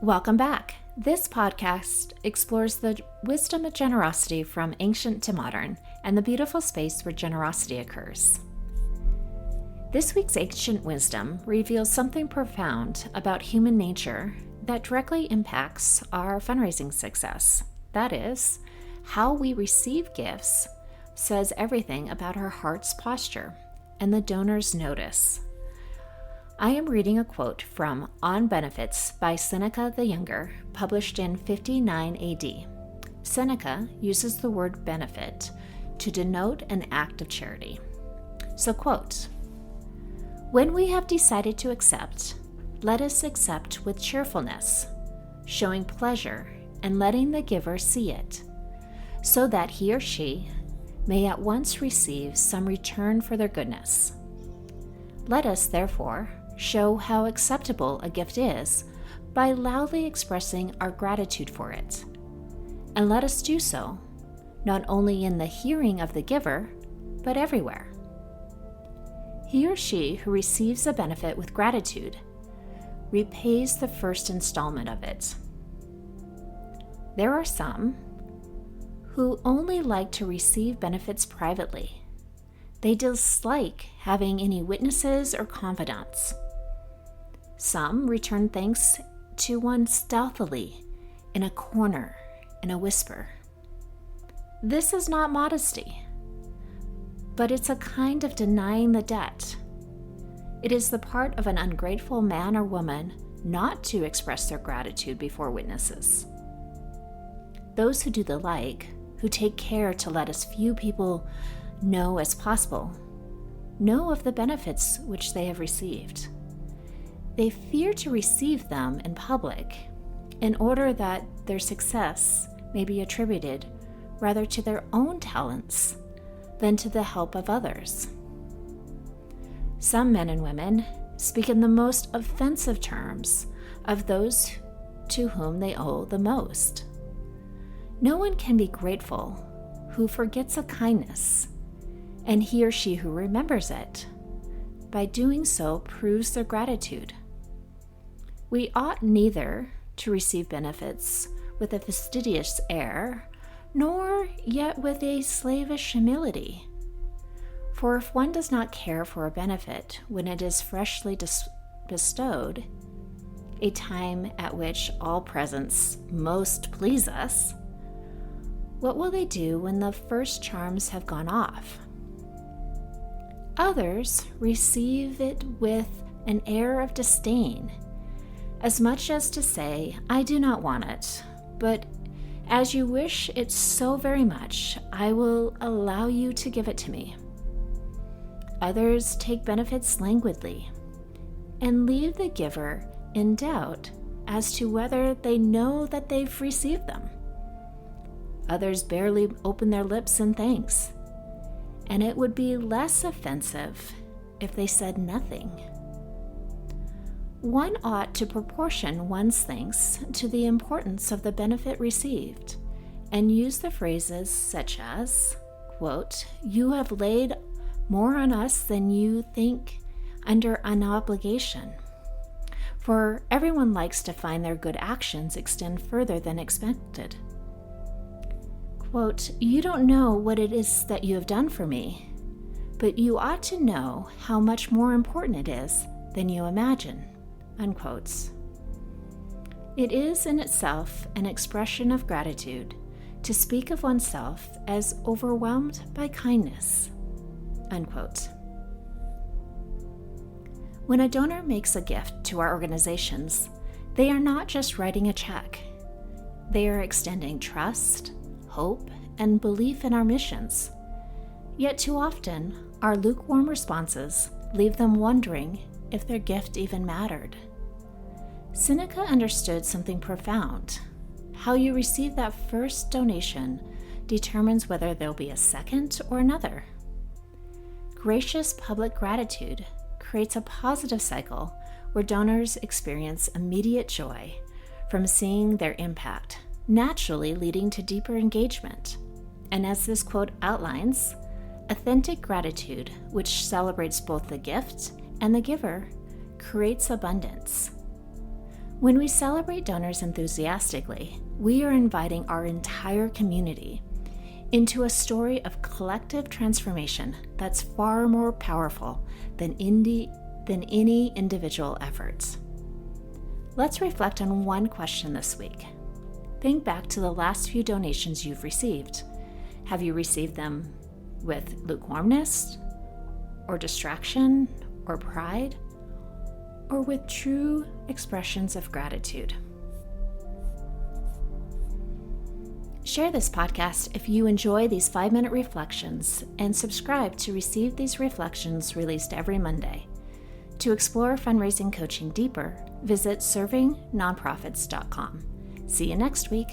Welcome back. This podcast explores the wisdom of generosity from ancient to modern and the beautiful space where generosity occurs. This week's ancient wisdom reveals something profound about human nature that directly impacts our fundraising success. That is, how we receive gifts says everything about our heart's posture and the donor's notice. I am reading a quote from On Benefits by Seneca the Younger, published in 59 AD. Seneca uses the word benefit to denote an act of charity. So, quote, "When we have decided to accept, let us accept with cheerfulness, showing pleasure and letting the giver see it, so that he or she may at once receive some return for their goodness. Let us, therefore, show how acceptable a gift is by loudly expressing our gratitude for it. And let us do so, not only in the hearing of the giver, but everywhere. He or she who receives a benefit with gratitude repays the first installment of it. There are some who only like to receive benefits privately. They dislike having any witnesses or confidants. Some return thanks to one stealthily, in a corner, in a whisper. This is not modesty, but it's a kind of denying the debt. It is the part of an ungrateful man or woman not to express their gratitude before witnesses. Those who do the like, who take care to let as few people know as possible, know of the benefits which they have received. They fear to receive them in public in order that their success may be attributed rather to their own talents than to the help of others. Some men and women speak in the most offensive terms of those to whom they owe the most. No one can be grateful who forgets a kindness, and he or she who remembers it, by doing so, proves their gratitude. We ought neither to receive benefits with a fastidious air, nor yet with a slavish humility. For if one does not care for a benefit when it is freshly bestowed, a time at which all presents most please us, what will they do when the first charms have gone off? Others receive it with an air of disdain, as much as to say, I do not want it, but as you wish it so very much, I will allow you to give it to me. Others take benefits languidly and leave the giver in doubt as to whether they know that they've received them. Others barely open their lips in thanks, and it would be less offensive if they said nothing. One ought to proportion one's thanks to the importance of the benefit received, and use the phrases such as, quote, "You have laid more on us than you think under an obligation," for everyone likes to find their good actions extend further than expected. Quote, "You don't know what it is that you have done for me, but you ought to know how much more important it is than you imagine." Unquotes. It is in itself an expression of gratitude to speak of oneself as overwhelmed by kindness. Unquote. When a donor makes a gift to our organizations, they are not just writing a check. They are extending trust, hope, and belief in our missions. Yet too often, our lukewarm responses leave them wondering if their gift even mattered. Seneca understood something profound. How you receive that first donation determines whether there'll be a second or another. Gracious public gratitude creates a positive cycle where donors experience immediate joy from seeing their impact, naturally leading to deeper engagement. And as this quote outlines, authentic gratitude, which celebrates both the gift and the giver, creates abundance. When we celebrate donors enthusiastically, we are inviting our entire community into a story of collective transformation that's far more powerful than any individual efforts. Let's reflect on one question this week. Think back to the last few donations you've received. Have you received them with lukewarmness, or distraction, or pride, or with true expressions of gratitude? Share this podcast if you enjoy these 5-minute reflections, and subscribe to receive these reflections released every Monday. To explore fundraising coaching deeper, visit servingnonprofits.com. See you next week.